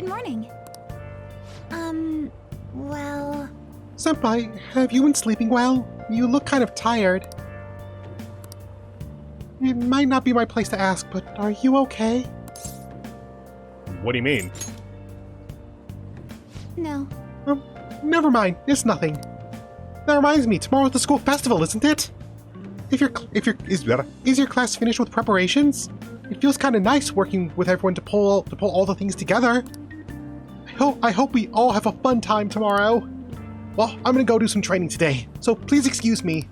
Good morning. Well... Senpai, have you been sleeping well? You look kind of tired. It might not be my place to ask, but are you okay? What do you mean? No. Never mind. It's nothing. That reminds me, tomorrow's the school festival, isn't it? Is your class finished with preparations? It feels kind of nice working with everyone to pull all the things together. I hope we all have a fun time tomorrow. Well, I'm gonna go do some training today, so please excuse me.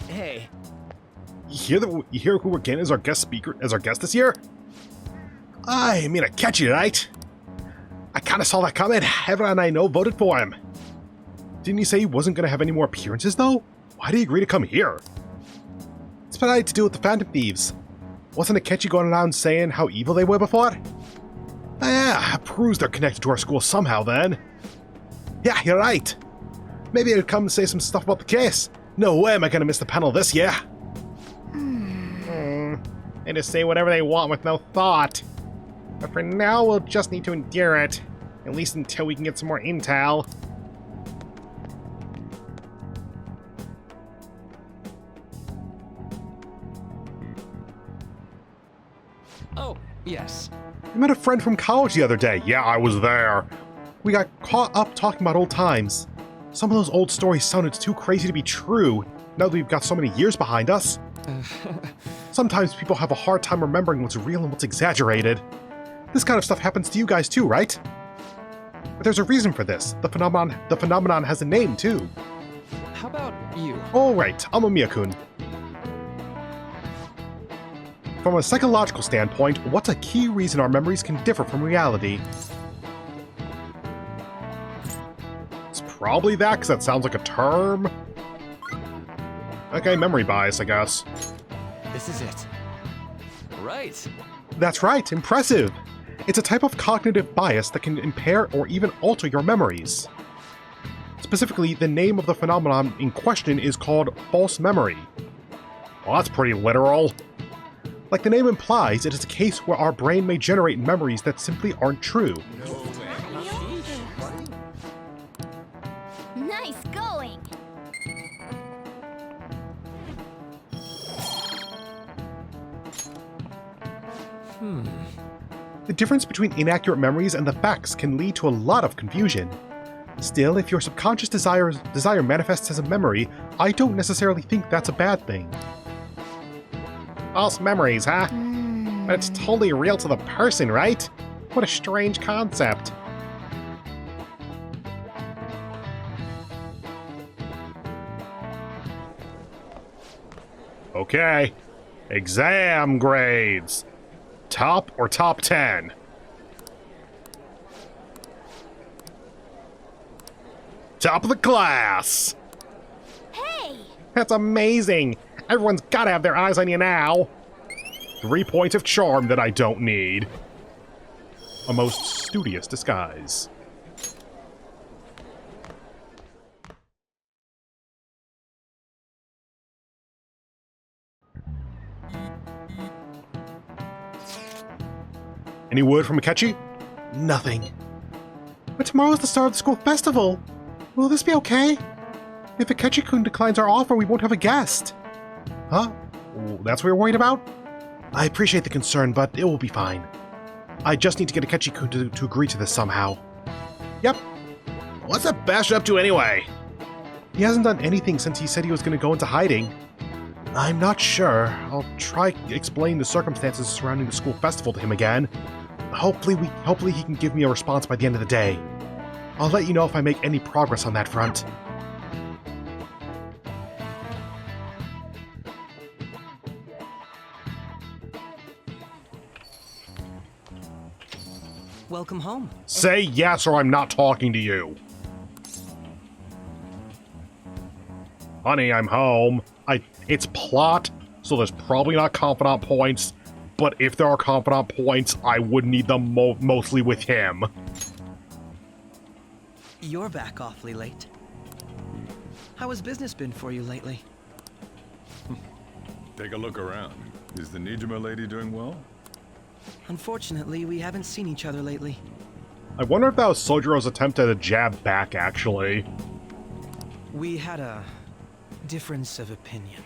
Hey. You hear who we're getting as our guest this year? I mean, I catch you, right? I kind of saw that coming. Everyone I know voted for him. Didn't he say he wasn't going to have any more appearances, though? Why did he agree to come here? It's probably to do with the Phantom Thieves. Wasn't Akechi going around saying how evil they were before? Yeah, proves they're connected to our school somehow, then. Yeah, you're right. Maybe he'll come and say some stuff about the case. No way am I going to miss the panel this year. They just say whatever they want with no thought. But for now, we'll just need to endure it. At least until we can get some more intel. Oh, yes. I met a friend from college the other day. Yeah, I was there. We got caught up talking about old times. Some of those old stories sounded too crazy to be true, now that we've got so many years behind us. Sometimes people have a hard time remembering what's real and what's exaggerated. This kind of stuff happens to you guys too, right? But there's a reason for this. The phenomenon has a name too. How about you? All right, I'm Amamiya-kun. From a psychological standpoint, what's a key reason our memories can differ from reality? It's probably that, because that sounds like a term. Okay, memory bias, I guess. This is it. Right. That's right, impressive! It's a type of cognitive bias that can impair or even alter your memories. Specifically, the name of the phenomenon in question is called false memory. Well, that's pretty literal. Like the name implies, it is a case where our brain may generate memories that simply aren't true. Nice going! The difference between inaccurate memories and the facts can lead to a lot of confusion. Still, if your subconscious desire manifests as a memory, I don't necessarily think that's a bad thing. False memories, huh? But it's totally real to the person, right? What a strange concept. Okay. Exam grades. Top or top 10? Top of the class! Hey! That's amazing! Everyone's gotta have their eyes on you now! 3 points of charm that I don't need. A most studious disguise. Any word from Akechi? Nothing. But tomorrow's the start of the school festival. Will this be okay? If Akechi-kun declines our offer, we won't have a guest. Huh? That's what you're worried about? I appreciate the concern, but it will be fine. I just need to get Akechi-kun to agree to this somehow. Yep. What's that bastard up to anyway? He hasn't done anything since he said he was going to go into hiding. I'm not sure. I'll try to explain the circumstances surrounding the school festival to him again. Hopefully he can give me a response by the end of the day. I'll let you know if I make any progress on that front. Welcome home. Say yes or I'm not talking to you. Honey, I'm home. It's plot, so there's probably not confidant points, but if there are confidant points, I would need them mostly with him. You're back awfully late. How has business been for you lately? Take a look around. Is the Nijima lady doing well? Unfortunately, we haven't seen each other lately. I wonder if that was Sojiro's attempt at a jab back, actually. We had a difference of opinion.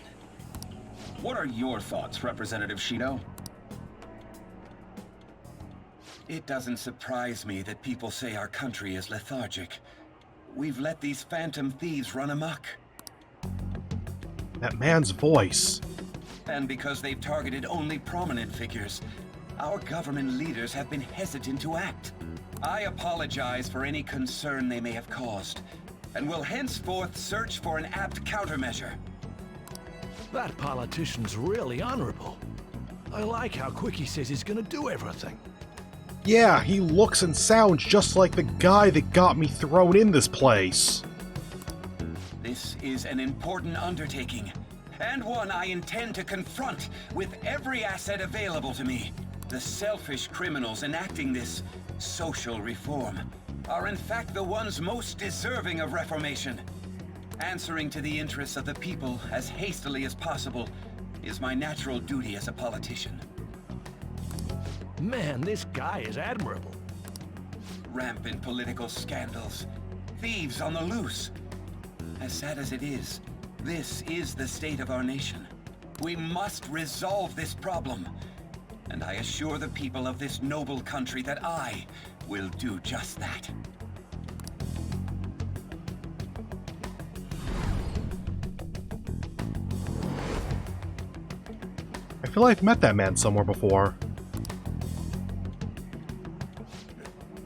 What are your thoughts, Representative Shido? It doesn't surprise me that people say our country is lethargic. We've let these phantom thieves run amok. That man's voice. And because they've targeted only prominent figures, our government leaders have been hesitant to act. I apologize for any concern they may have caused, and will henceforth search for an apt countermeasure. That politician's really honorable. I like how quick he says he's gonna do everything. Yeah, he looks and sounds just like the guy that got me thrown in this place. This is an important undertaking, and one I intend to confront with every asset available to me. The selfish criminals enacting this social reform are in fact the ones most deserving of reformation. Answering to the interests of the people as hastily as possible is my natural duty as a politician. Man, this guy is admirable. Rampant political scandals, thieves on the loose. As sad as it is, this is the state of our nation. We must resolve this problem, and I assure the people of this noble country that I will do just that. I feel like I've met that man somewhere before.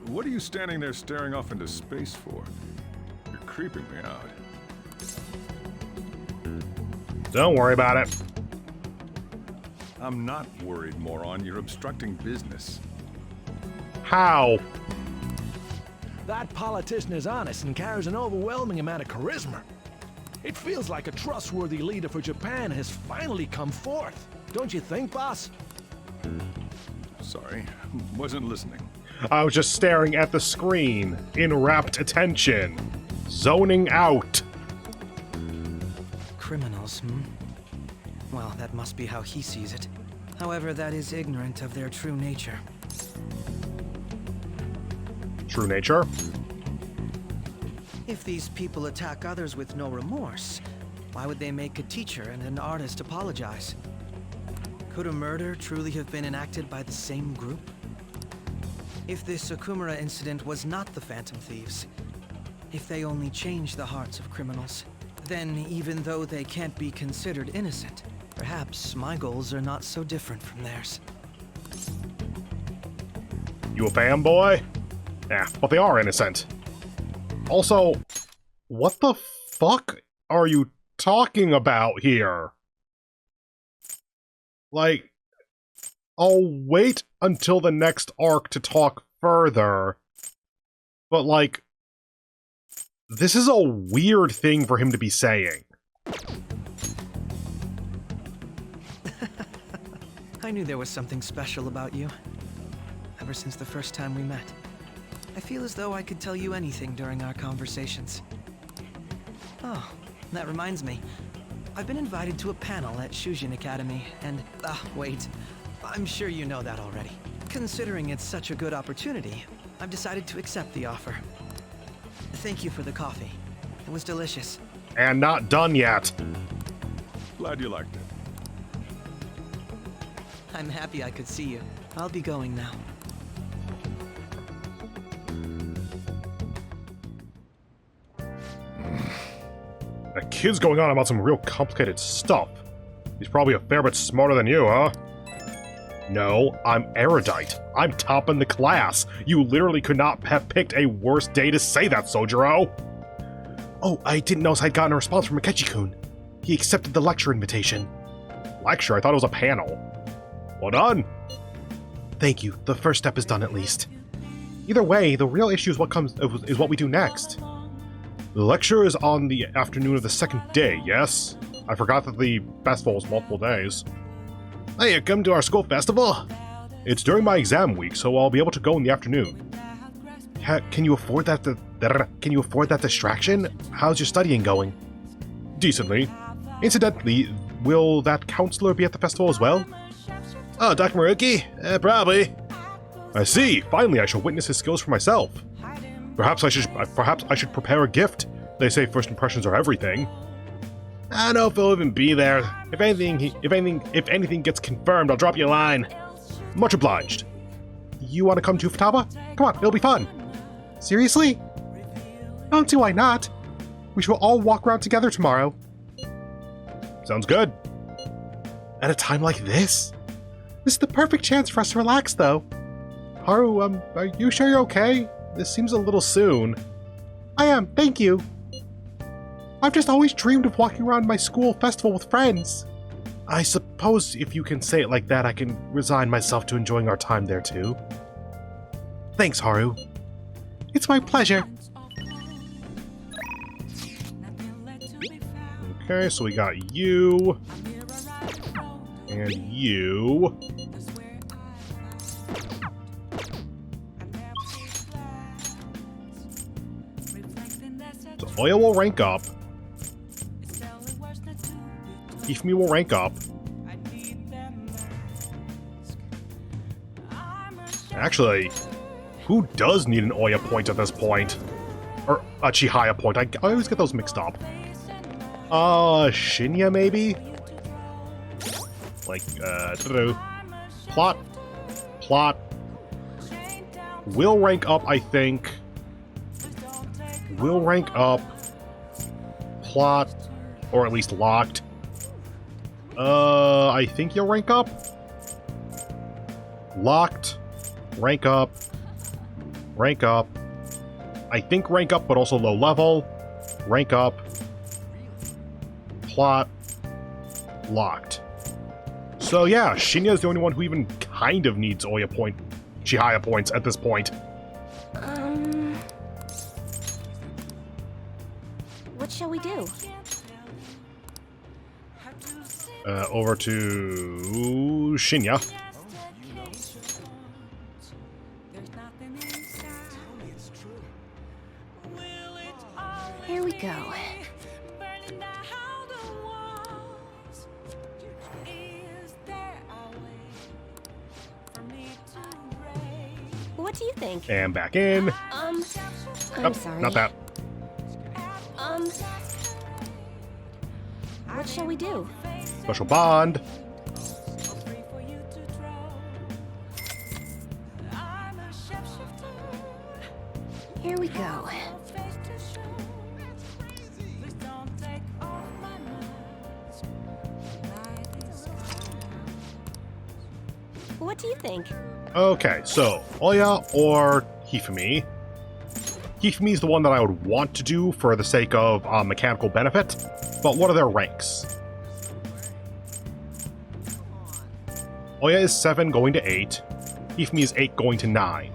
What are you standing there staring off into space for? You're creeping me out. Don't worry about it. I'm not worried, moron. You're obstructing business. How? That politician is honest and carries an overwhelming amount of charisma. It feels like a trustworthy leader for Japan has finally come forth. Don't you think, boss? Sorry, wasn't listening. I was just staring at the screen in rapt attention, zoning out. Criminals, Well, that must be how he sees it. However, that is ignorant of their true nature. True nature? If these people attack others with no remorse, why would they make a teacher and an artist apologize? Could a murder truly have been enacted by the same group? If this Okumura incident was not the Phantom Thieves, if they only changed the hearts of criminals, then even though they can't be considered innocent, perhaps my goals are not so different from theirs. You a fanboy? Yeah, but they are innocent. Also, what the fuck are you talking about here? Like, I'll wait until the next arc to talk further, but like, this is a weird thing for him to be saying. I knew there was something special about you. Ever since the first time we met. I feel as though I could tell you anything during our conversations. Oh, that reminds me. I've been invited to a panel at Shujin Academy, and... wait. I'm sure you know that already. Considering it's such a good opportunity, I've decided to accept the offer. Thank you for the coffee. It was delicious. And not done yet. Glad you liked it. I'm happy I could see you. I'll be going now. That kid's going on about some real complicated stuff. He's probably a fair bit smarter than you, huh? No, I'm erudite. I'm top in the class. You literally could not have picked a worse day to say that, Sojiro. Oh, I didn't notice I'd gotten a response from Akechi-kun. He accepted the lecture invitation. Lecture? I thought it was a panel. Well done. Thank you. The first step is done at least. Either way, the real issue is what we do next. The lecture is on the afternoon of the second day, yes? I forgot that the festival was multiple days. Hey, you come to our school festival? It's during my exam week, so I'll be able to go in the afternoon. Can you afford that? Can you afford that distraction? How's your studying going? Decently. Incidentally, Will that counselor be at the festival as well? Oh, Dr. Maruki? Probably. I see. Finally, I shall witness his skills for myself. Perhaps I should prepare a gift. They say first impressions are everything. I don't know if he'll even be there. If anything gets confirmed, I'll drop you a line. Much obliged. You want to come to Futaba? Come on, it'll be fun. Seriously? I don't see why not. We shall all walk around together tomorrow. Sounds good. At a time like this? This is the perfect chance for us to relax, though. Haru, are you sure you're okay? This seems a little soon. I am, thank you. I've just always dreamed of walking around my school festival with friends. I suppose if you can say it like that, I can resign myself to enjoying our time there too. Thanks, Haru. It's my pleasure. Okay, so we got you. And you. So Oya will rank up. Hifumi will rank up. Actually, who does need an Oya point at this point? Or a Chihaya point. I always get those mixed up. Shinya maybe? Like, Plot. Will rank up, I think. Will rank up. Plot. Or at least locked. I think you'll rank up. Locked. Rank up. Rank up. I think rank up, but also low level. Rank up. Plot. Locked. So yeah, Shinya is the only one who even kind of needs Chihaya points at this point. What shall we do? Over to Shinya. Here we go. What do you think? And back in. I'm Nope, sorry. not that. What shall we do? Special bond. Here we go. What do you think? Okay, so Oya or Hifumi. Hifumi is the one that I would want to do for the sake of mechanical benefit, but what are their ranks? Oya is 7 going to 8, Hifumi is 8 going to 9.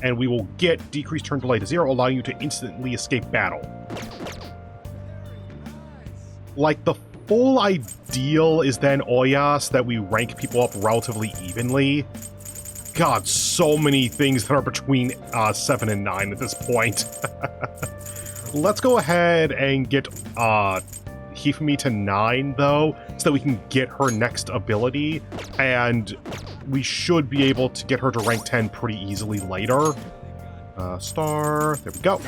And we will get decreased turn delay to 0, allowing you to instantly escape battle. Like, the full ideal is then Oya, so that we rank people up relatively evenly. God, so many things that are between 7 and 9 at this point. Let's go ahead and get Hifumi to 9, though, so that we can get her next ability, and we should be able to get her to rank 10 pretty easily later. Star, there we go.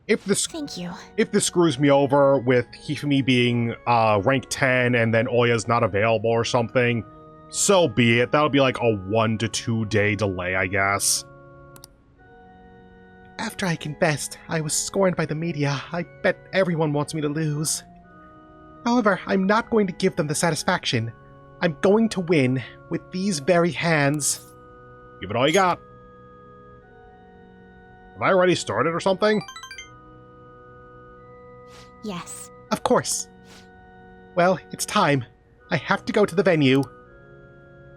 Thank you. If this screws me over with Hifumi being rank 10 and then Oya's not available or something, so be it. That'll be like a 1 to 2 day delay, I guess. After I confessed I was scorned by the media, I bet everyone wants me to lose. However, I'm not going to give them the satisfaction. I'm going to win with these very hands. Give it all you got. Have I already started or something? Yes. Of course. Well, it's time. I have to go to the venue.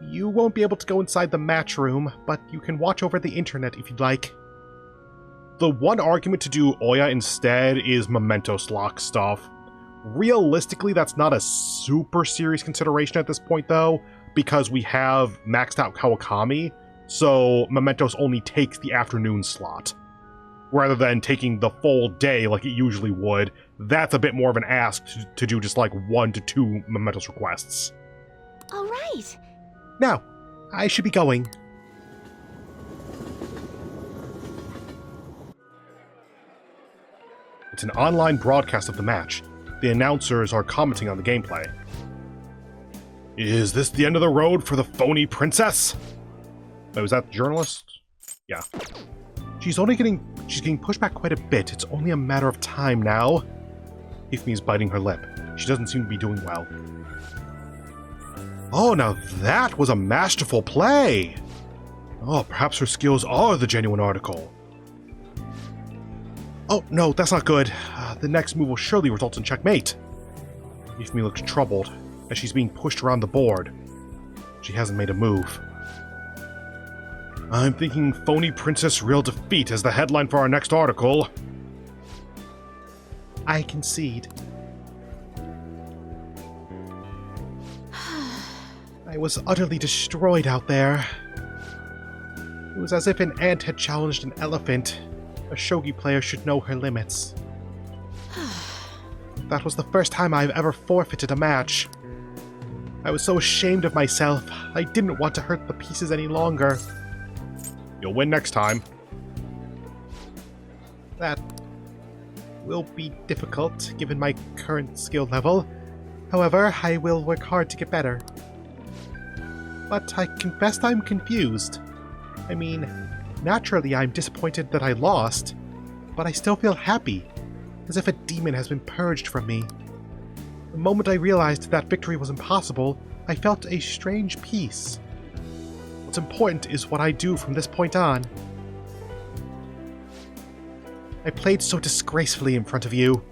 You won't be able to go inside the match room, but you can watch over the internet if you'd like. The one argument to do Oya instead is Mementos lock stuff. Realistically, that's not a super serious consideration at this point, though, because we have maxed out Kawakami, so Mementos only takes the afternoon slot. Rather than taking the full day like it usually would, that's a bit more of an ask to do just like 1 to 2 Mementos requests. All right. Now, I should be going. It's an online broadcast of the match. The announcers are commenting on the gameplay. Is this the end of the road for the phony princess? Oh, is that the journalist? Yeah. She's getting pushed back quite a bit. It's only a matter of time now. Ifmi is biting her lip. She doesn't seem to be doing well. Oh, now that was a masterful play! Oh, perhaps her skills are the genuine article. Oh, no, that's not good. The next move will surely result in checkmate. Ifmi looks troubled as she's being pushed around the board. She hasn't made a move. I'm thinking phony princess real defeat as the headline for our next article. I concede. I was utterly destroyed out there. It was as if an ant had challenged an elephant. A shogi player should know her limits. That was the first time I've ever forfeited a match. I was so ashamed of myself, I didn't want to hurt the pieces any longer. You'll win next time. That will be difficult, given my current skill level. However, I will work hard to get better. But I confess I'm confused. I mean, naturally I'm disappointed that I lost, but I still feel happy, as if a demon has been purged from me. The moment I realized that victory was impossible, I felt a strange peace. What's important is what I do from this point on. I played so disgracefully in front of you.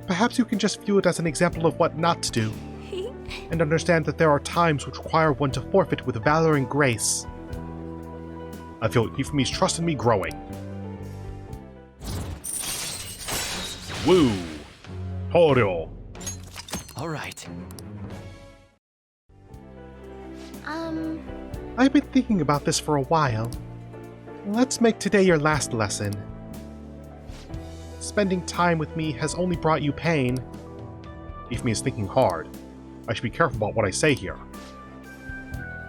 Perhaps you can just view it as an example of what not to do, and understand that there are times which require one to forfeit with valor and grace. I feel Ifmi's trust in me growing. Woo! Horo! All right. I've been thinking about this for a while. Let's make today your last lesson. Spending time with me has only brought you pain. Ifmi is thinking hard. I should be careful about what I say here.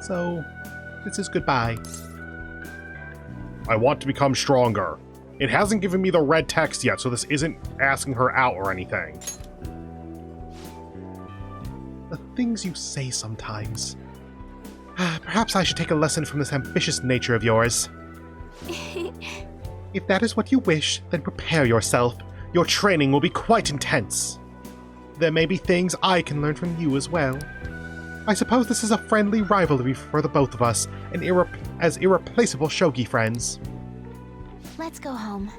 So, this is goodbye. I want to become stronger. It hasn't given me the red text yet, so this isn't asking her out or anything. The things you say sometimes. Perhaps I should take a lesson from this ambitious nature of yours. If that is what you wish, then prepare yourself. Your training will be quite intense. There may be things I can learn from you as well. I suppose this is a friendly rivalry for the both of us, and as irreplaceable shogi friends. Let's go home.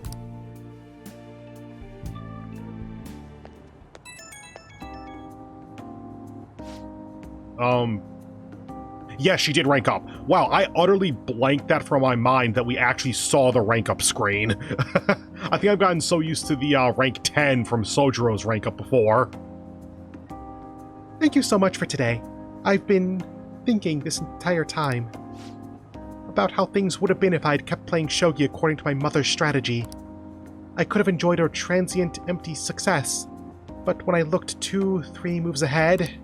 Yes, she did rank up. Wow, I utterly blanked that from my mind that we actually saw the rank up screen. I think I've gotten so used to the rank 10 from Sojiro's rank up before. Thank you so much for today. I've been thinking this entire time about how things would have been if I had kept playing shogi according to my mother's strategy. I could have enjoyed a transient, empty success, but when I looked 2-3 moves ahead,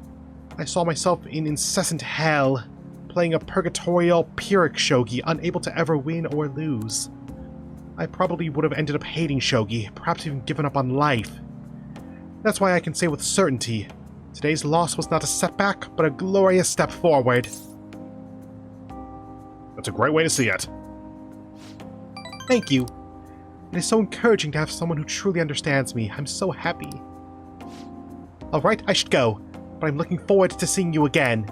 I saw myself in incessant hell, playing a purgatorial Pyrrhic shogi, unable to ever win or lose. I probably would have ended up hating shogi, perhaps even given up on life. That's why I can say with certainty, today's loss was not a setback, but a glorious step forward. That's a great way to see it. Thank you. It is so encouraging to have someone who truly understands me. I'm so happy. Alright, I should go, but I'm looking forward to seeing you again.